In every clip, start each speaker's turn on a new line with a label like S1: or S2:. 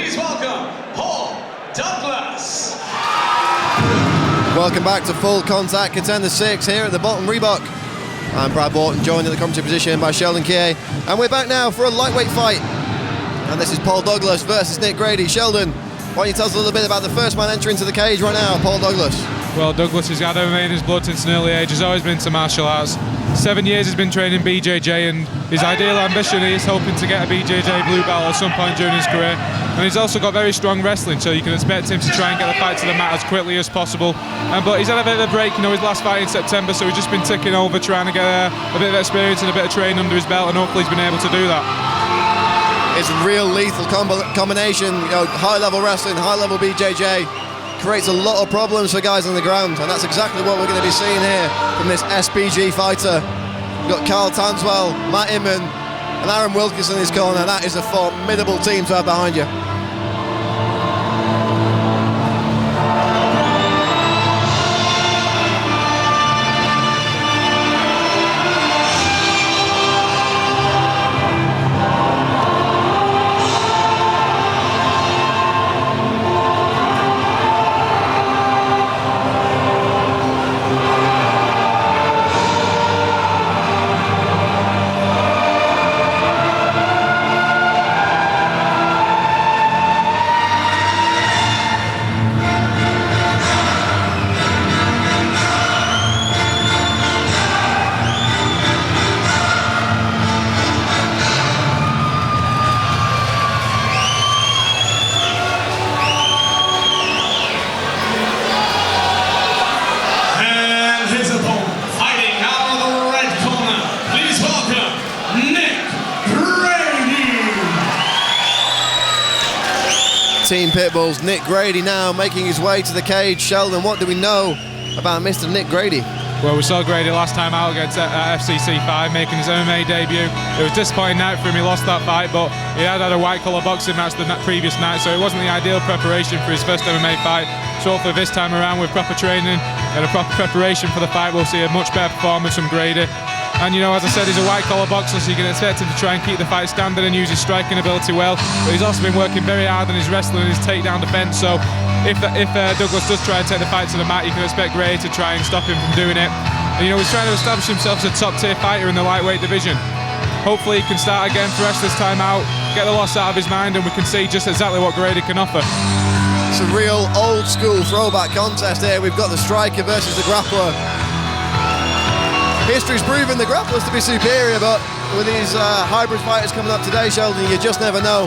S1: Please welcome Paul Douglas.
S2: Welcome back to Full Contact Contender 6 here at the Bolton Reebok. I'm Brad Bolton, joined in the commentary position by Sheldon Kay, and we're back now for a lightweight fight. And this is Paul Douglas versus Nick Grady. Sheldon, why don't you tell us a little bit about the first man entering into the cage right now, Paul Douglas?
S3: Well, Douglas has had MMA in his blood since an early age. He's always been into martial arts. 7 years he's been training BJJ, and his ideal ambition is hoping to get a BJJ blue belt at some point during his career. And he's also got very strong wrestling, so you can expect him to try and get the fight to the mat as quickly as possible. But he's had a bit of a break, his last fight in September, so he's just been ticking over, trying to get a bit of experience and a bit of training under his belt, and hopefully he's been able to do that.
S2: It's a real lethal combination, high-level wrestling, high-level BJJ. Creates a lot of problems for guys on the ground, and that's exactly what we're going to be seeing here from this SPG fighter. We've got Carl Tanswell, Matt Inman, and Aaron Wilkinson in his corner. That is a formidable team to have behind you. Team Pitbulls, Nick Grady now making his way to the cage. Sheldon, what do we know about Mr. Nick Grady?
S3: Well, we saw Grady last time out against FCC5, making his MMA debut. It was a disappointing night for him, he lost that fight, but he had a white collar boxing match the previous night, so it wasn't the ideal preparation for his first MMA fight. So hopefully this time around, with proper training and a proper preparation for the fight, we'll see a much better performance from Grady. And as I said, he's a white collar boxer, so you can expect him to try and keep the fight standard and use his striking ability well. But he's also been working very hard on his wrestling and his takedown defence. So if Douglas does try and take the fight to the mat, you can expect Grady to try and stop him from doing it. And he's trying to establish himself as a top tier fighter in the lightweight division. Hopefully he can start again fresh this time out, get the loss out of his mind, and we can see just exactly what Grady can offer.
S2: It's a real old school throwback contest here. We've got the striker versus the grappler. History's proven the grapplers to be superior, but with these hybrid fighters coming up today, Sheldon, you just never know.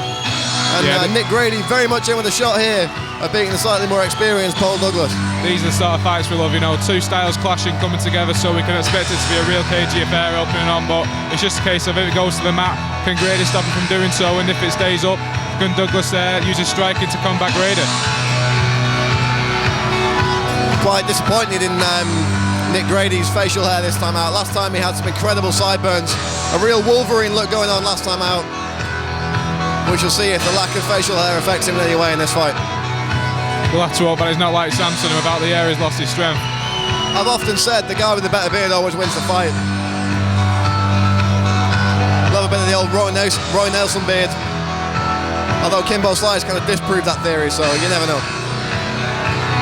S2: And Nick Grady very much in with a shot here of beating the slightly more experienced Paul Douglas.
S3: These are the sort of fights we love, two styles clashing, coming together, so we can expect it to be a real cagey affair opening on, but it's just a case of if it goes to the mat, can Grady stop him from doing so, and if it stays up, can Douglas use his striking to combat Grady?
S2: Quite disappointed in Nick Grady's facial hair this time out. Last time he had some incredible sideburns. A real Wolverine look going on last time out. We shall see if the lack of facial hair affects him in any way in this fight.
S3: We'll have to hope, but it's not like Samson, who about the year has lost his strength.
S2: I've often said the guy with the better beard always wins the fight. Love a bit of the old Roy Nelson beard. Although Kimbo Slice kind of disproved that theory, so you never know.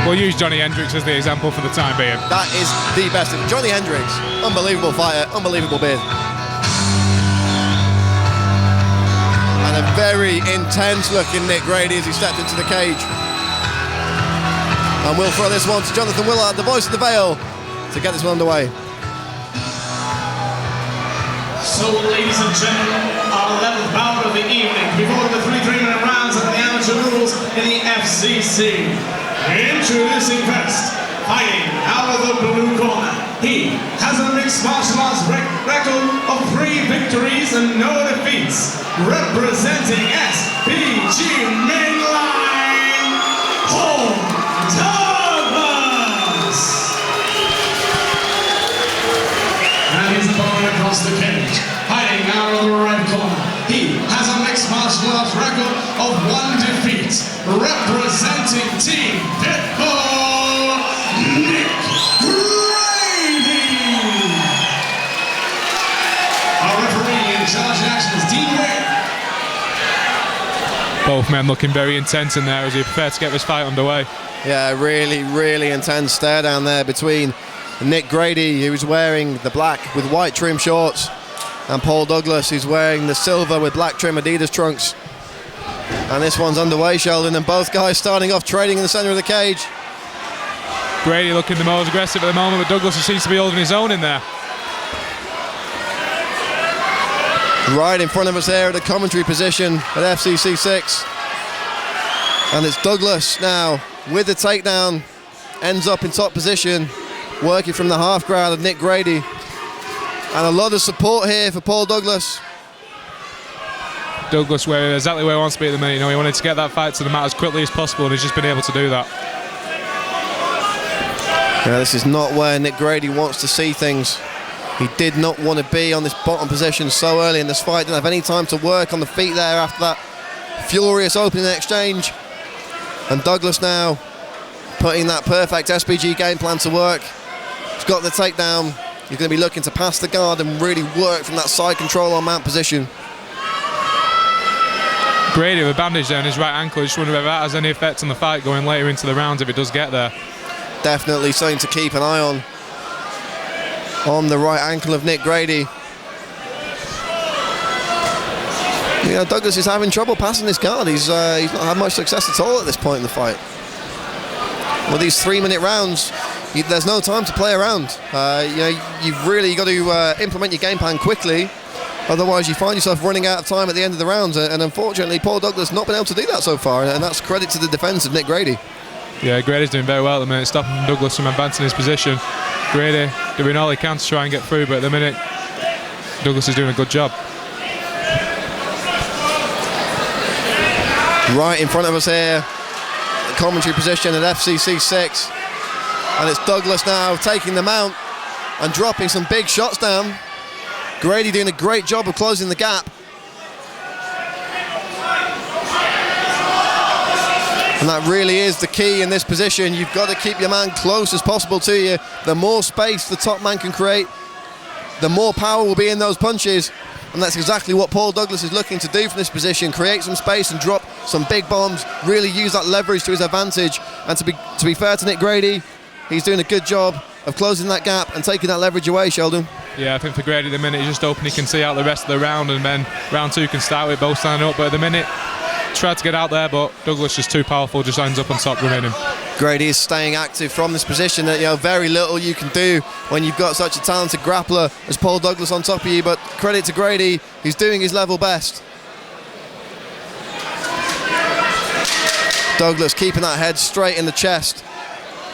S3: We'll use Johnny Hendricks as the example for the time being.
S2: That is the best. Johnny Hendricks, unbelievable fighter, unbelievable beard. And a very intense looking Nick Grady as he stepped into the cage. And we'll throw this one to Jonathan Willard, the voice of the Vale, to get this one underway.
S1: So, ladies and gentlemen, our 11th bout of the evening, before the 3 3-minute rounds under the amateur rules in the FCC. Introducing first, fighting out of the blue corner. He has a mixed martial arts record of 3 victories and no defeats. Representing SPG Mainline, Paul Douglas. And his opponent across the cage, fighting out of the right corner. He has a mixed martial arts record of 1 defeat. Representing Team Pitbull, Nick Grady. Our referee in charge of action is Dean Ware.
S3: Both men looking very intense in there as he prepared to get this fight underway.
S2: Yeah, really, really intense stare down there between Nick Grady, who's wearing the black with white trim shorts, and Paul Douglas, who's wearing the silver with black trim Adidas trunks. And this one's underway, Sheldon, and both guys starting off trading in the centre of the cage.
S3: Grady looking the most aggressive at the moment, but Douglas seems to be holding his own in there.
S2: Right in front of us here at the commentary position at FCC 6. And it's Douglas now with the takedown, ends up in top position, working from the half guard of Nick Grady. And a lot of support here for Paul Douglas.
S3: Douglas exactly where he wants to be at the minute. You know, he wanted to get that fight to the mat as quickly as possible, and he's just been able to do that.
S2: Yeah, this is not where Nick Grady wants to see things. He did not want to be on this bottom position so early in this fight. Didn't have any time to work on the feet there after that furious opening exchange. And Douglas now putting that perfect SPG game plan to work. He's got the takedown. He's going to be looking to pass the guard and really work from that side control on mount position.
S3: Grady with a bandage there on his right ankle. Just wonder if that has any effect on the fight going later into the rounds if it does get there.
S2: Definitely something to keep an eye on the right ankle of Nick Grady. You know, Douglas is having trouble passing this guard. He's not had much success at all at this point in the fight. Well, these 3-minute rounds, there's no time to play around. You know, you've really got to implement your game plan quickly. Otherwise, you find yourself running out of time at the end of the rounds. And unfortunately, Paul Douglas not been able to do that so far. And that's credit to the defence of Nick Grady.
S3: Yeah, Grady's doing very well at the minute, stopping Douglas from advancing his position. Grady doing all he can to try and get through, but at the minute, Douglas is doing a good job.
S2: Right in front of us here, the commentary position at FCC 6. And it's Douglas now taking the mount and dropping some big shots down. Grady doing a great job of closing the gap. And that really is the key in this position. You've got to keep your man close as possible to you. The more space the top man can create, the more power will be in those punches. And that's exactly what Paul Douglas is looking to do from this position. Create some space and drop some big bombs. Really use that leverage to his advantage. And to be fair to Nick Grady, he's doing a good job of closing that gap and taking that leverage away, Sheldon.
S3: Yeah, I think for Grady, the minute he's just open, he can see out the rest of the round, and then round 2 can start with both standing up. But at the minute, tried to get out there, but Douglas just too powerful, just ends up on top remaining.
S2: Grady is staying active from this position. That, you know, very little you can do when you've got such a talented grappler as Paul Douglas on top of you, but credit to Grady, he's doing his level best. Douglas keeping that head straight in the chest,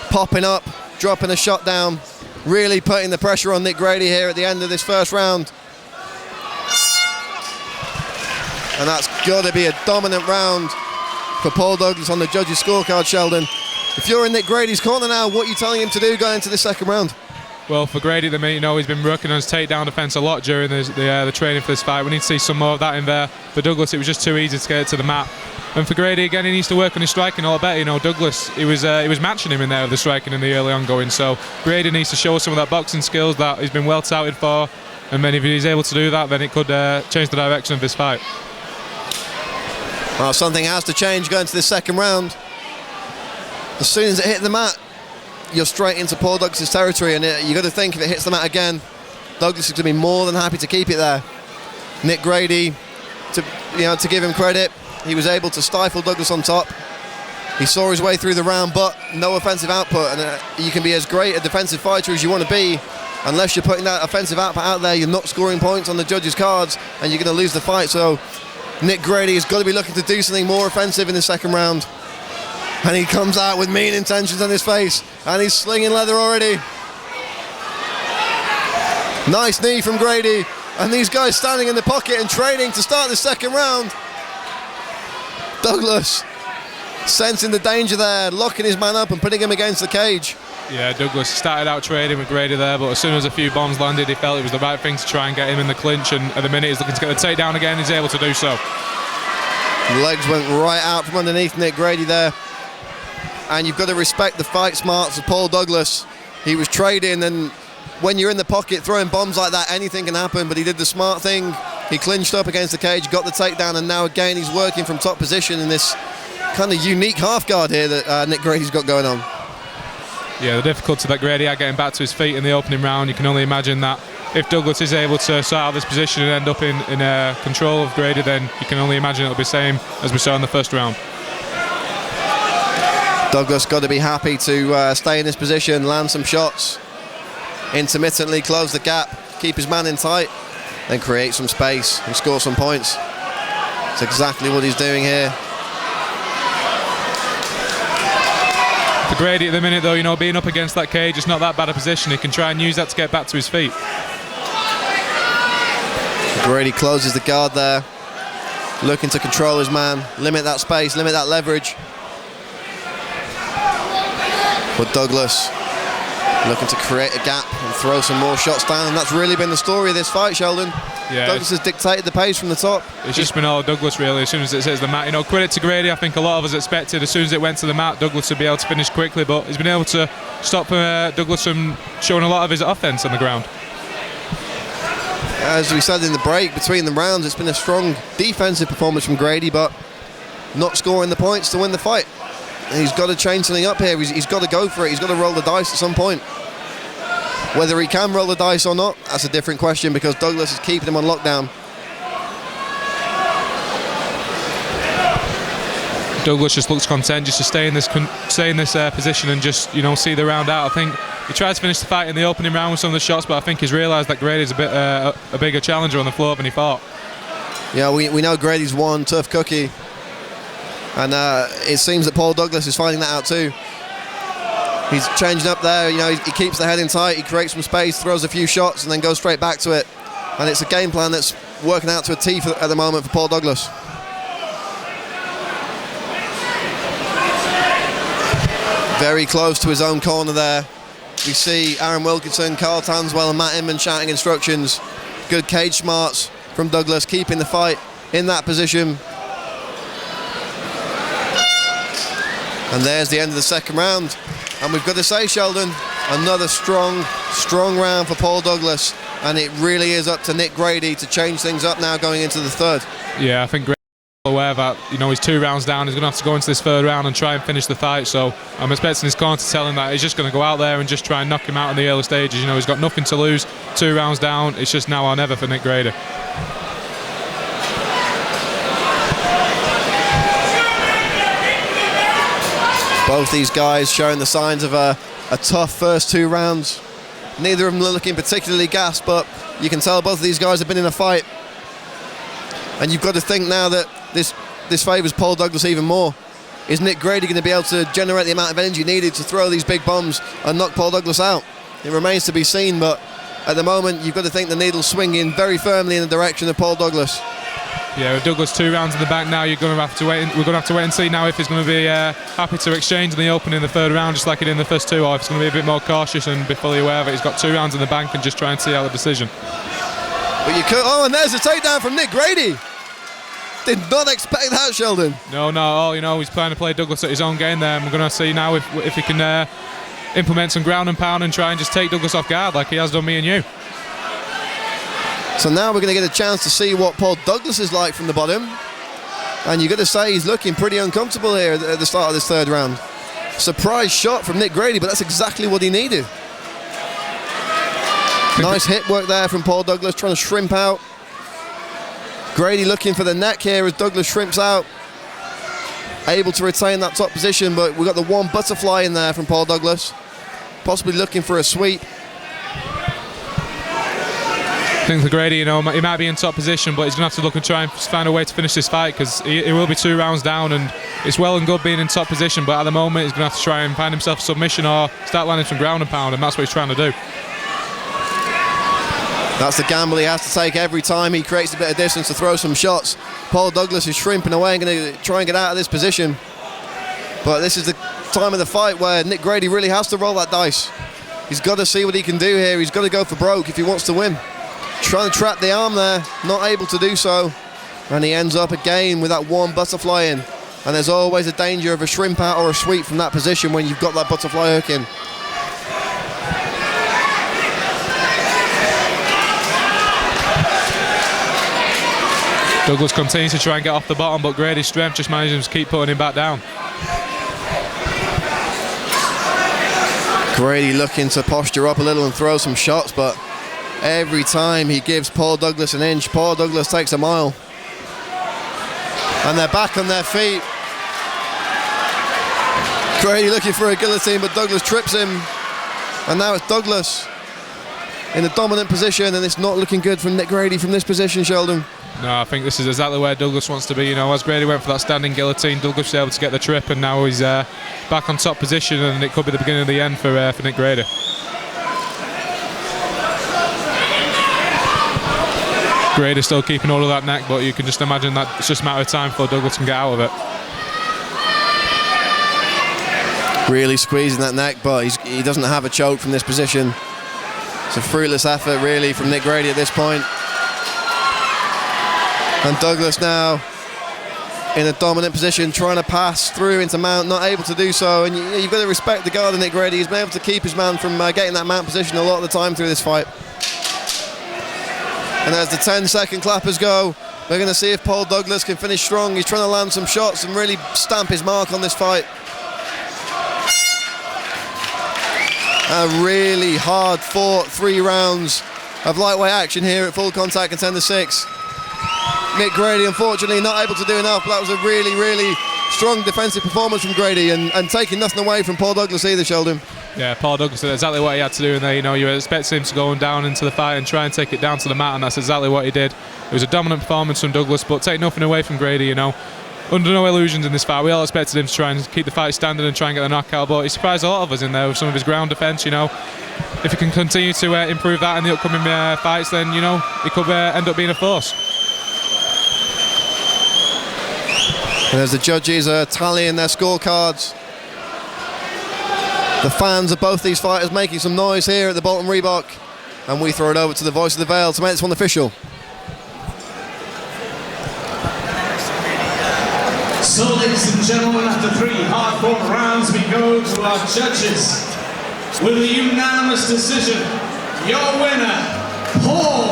S2: popping up, dropping a shot down, really putting the pressure on Nick Grady here at the end of this first round. And that's got to be a dominant round for Paul Douglas on the judges' scorecard, Sheldon. If you're in Nick Grady's corner now, what are you telling him to do going into the second round?
S3: Well, for Grady, you know, he's been working on his takedown defence a lot during the training for this fight. We need to see some more of that in there. For Douglas, it was just too easy to get it to the mat. And for Grady, again, he needs to work on his striking a lot better. You know, Douglas, he was matching him in there with the striking in the early ongoing. So Grady needs to show some of that boxing skills that he's been well touted for. And then if he's able to do that, then it could change the direction of this fight.
S2: Well, something has to change going to this second round. As soon as it hit the mat, you're straight into Paul Douglas' territory, and you got to think if it hits the mat again, Douglas is going to be more than happy to keep it there. Nick Grady, to give him credit, he was able to stifle Douglas on top. He saw his way through the round, but no offensive output, and you can be as great a defensive fighter as you want to be. Unless you're putting that offensive output out there, you're not scoring points on the judges' cards, and you're going to lose the fight. So Nick Grady has got to be looking to do something more offensive in the second round. And he comes out with mean intentions on his face, and he's slinging leather already. Nice knee from Grady, and these guys standing in the pocket and training to start the second round. Douglas sensing the danger there, locking his man up and putting him against the cage.
S3: Yeah, Douglas started out trading with Grady there, but as soon as a few bombs landed, he felt it was the right thing to try and get him in the clinch, and at the minute he's looking to get the takedown again. He's able to do so.
S2: Legs went right out from underneath Nick Grady there. And you've got to respect the fight smarts of Paul Douglas. He was trading, and when you're in the pocket throwing bombs like that, anything can happen, but he did the smart thing. He clinched up against the cage, got the takedown, and now again he's working from top position in this kind of unique half guard here that Nick Grady's got going on.
S3: Yeah, the difficulty that Grady had getting back to his feet in the opening round, you can only imagine that if Douglas is able to sort out this position and end up in control of Grady, then you can only imagine it'll be the same as we saw in the first round.
S2: Douglas got to be happy to stay in this position, land some shots, intermittently close the gap, keep his man in tight, then create some space and score some points. That's exactly what he's doing here.
S3: For Grady at the minute though, you know, being up against that cage, it's not that bad a position. He can try and use that to get back to his feet.
S2: Grady closes the guard there, looking to control his man, limit that space, limit that leverage. But Douglas looking to create a gap and throw some more shots down, and that's really been the story of this fight, Sheldon.
S3: Yeah,
S2: Douglas has dictated the pace from the top.
S3: It's just been all Douglas really as soon as it hits the mat. You know, credit to Grady, I think a lot of us expected as soon as it went to the mat Douglas would be able to finish quickly, but he's been able to stop Douglas from showing a lot of his offense on the ground.
S2: As we said in the break between the rounds, it's been a strong defensive performance from Grady, but not scoring the points to win the fight. And he's got to change something up here. He's got to go for it. He's got to roll the dice at some point. Whether he can roll the dice or not, that's a different question, because Douglas is keeping him on lockdown.
S3: Douglas just looks content just to stay in this position and just, you know, see the round out. I think he tried to finish the fight in the opening round with some of the shots, but I think he's realised that Grady's a bit a bigger challenger on the floor than he thought.
S2: Yeah, we know Grady's one tough cookie, and it seems that Paul Douglas is finding that out too. He's changing up there, you know, he keeps the head in tight, he creates some space, throws a few shots and then goes straight back to it. And it's a game plan that's working out to a T at the moment for Paul Douglas. Very close to his own corner there. We see Aaron Wilkinson, Carl Tanswell and Matt Inman shouting instructions. Good cage smarts from Douglas, keeping the fight in that position. And there's the end of the second round. And we've got to say, Sheldon, another strong round for Paul Douglas. And it really is up to Nick Grady to change things up now going into the third.
S3: Yeah, I think Grady's aware that, you know, he's 2 rounds down. He's going to have to go into this third round and try and finish the fight. So I'm expecting his corner to tell him that he's just going to go out there and just try and knock him out in the early stages. You know, he's got nothing to lose. 2 rounds down. It's just now or never for Nick Grady.
S2: Both these guys showing the signs of a tough first 2 rounds. Neither of them looking particularly gassed, but you can tell both of these guys have been in a fight. And you've got to think now that this favours Paul Douglas even more. Is Nick Grady going to be able to generate the amount of energy needed to throw these big bombs and knock Paul Douglas out? It remains to be seen, but at the moment you've got to think the needle's swinging very firmly in the direction of Paul Douglas.
S3: Yeah, with Douglas 2 rounds in the back now, we're going to have to wait and see now if he's going to be happy to exchange in the opening in the third round just like he did in the first 2, or if he's going to be a bit more cautious and be fully aware that he's got 2 rounds in the bank and just try and see out the decision.
S2: But you could, oh, and there's a takedown from Nick Grady. Did not expect that, Sheldon.
S3: No, not at all. You know, he's trying to play Douglas at his own game there, and we're going to see now if he can implement some ground and pound and try and just take Douglas off guard like he has done me and you.
S2: So now we're going to get a chance to see what Paul Douglas is like from the bottom. And you've got to say he's looking pretty uncomfortable here at the start of this third round. Surprise shot from Nick Grady, but that's exactly what he needed. Nice hip work there from Paul Douglas, trying to shrimp out. Grady looking for the neck here as Douglas shrimps out. Able to retain that top position, but we've got the one butterfly in there from Paul Douglas. Possibly looking for a sweep.
S3: I think for Grady, you know, he might be in top position, but he's going to have to look and try and find a way to finish this fight because he will be 2 rounds down, and it's well and good being in top position, but at the moment he's going to have to try and find himself a submission or start landing some ground and pound, and that's what he's trying to do.
S2: That's the gamble he has to take every time he creates a bit of distance to throw some shots. Paul Douglas is shrimping away and going to try and get out of this position. But this is the time of the fight where Nick Grady really has to roll that dice. He's got to see what he can do here. He's got to go for broke if he wants to win. Trying to trap the arm there, not able to do so. And he ends up again with that one butterfly in. And there's always a danger of a shrimp out or a sweep from that position when you've got that butterfly hook in.
S3: Douglas continues to try and get off the bottom, but Grady's strength just manages to keep putting him back down.
S2: Grady looking to posture up a little and throw some shots, but every time he gives Paul Douglas an inch, Paul Douglas takes a mile. And they're back on their feet. Grady looking for a guillotine, but Douglas trips him. And now it's Douglas in a dominant position, and it's not looking good from Nick Grady from this position, Sheldon.
S3: No, I think this is exactly where Douglas wants to be. You know, as Grady went for that standing guillotine, Douglas was able to get the trip, and now he's back on top position, and it could be the beginning of the end for Nick Grady. Grady's still keeping hold of that neck, but you can just imagine that it's just a matter of time before Douglas can get out of it.
S2: Really squeezing that neck, but he doesn't have a choke from this position. It's a fruitless effort, really, from Nick Grady at this point. And Douglas now in a dominant position, trying to pass through into mount, not able to do so. And you've got to respect the guard of Nick Grady. He's been able to keep his man from getting that mount position a lot of the time through this fight. And as the 10-second clappers go, we're going to see if Paul Douglas can finish strong. He's trying to land some shots and really stamp his mark on this fight. A really hard fought 3 rounds of lightweight action here at Full Contact Contender 6. Nick Grady, unfortunately, not able to do enough, but that was a really, really strong defensive performance from Grady, and taking nothing away from Paul Douglas either, Sheldon.
S3: Yeah, Paul Douglas did exactly what he had to do in there. You know, you expect him to go down into the fight and try and take it down to the mat, and that's exactly what he did. It was a dominant performance from Douglas, but take nothing away from Grady, you know. Under no illusions in this fight. We all expected him to try and keep the fight standing and try and get the knockout, but he surprised a lot of us in there with some of his ground defence, you know. If he can continue to improve that in the upcoming fights, then, you know, he could end up being a force.
S2: And as the judges are tallying their scorecards, the fans of both these fighters making some noise here at the Bolton Reebok, and we throw it over to the voice of the Vale to make this one official.
S1: So, ladies and gentlemen, after 3 hard-fought rounds, we go to our judges. With a unanimous decision, your winner, Paul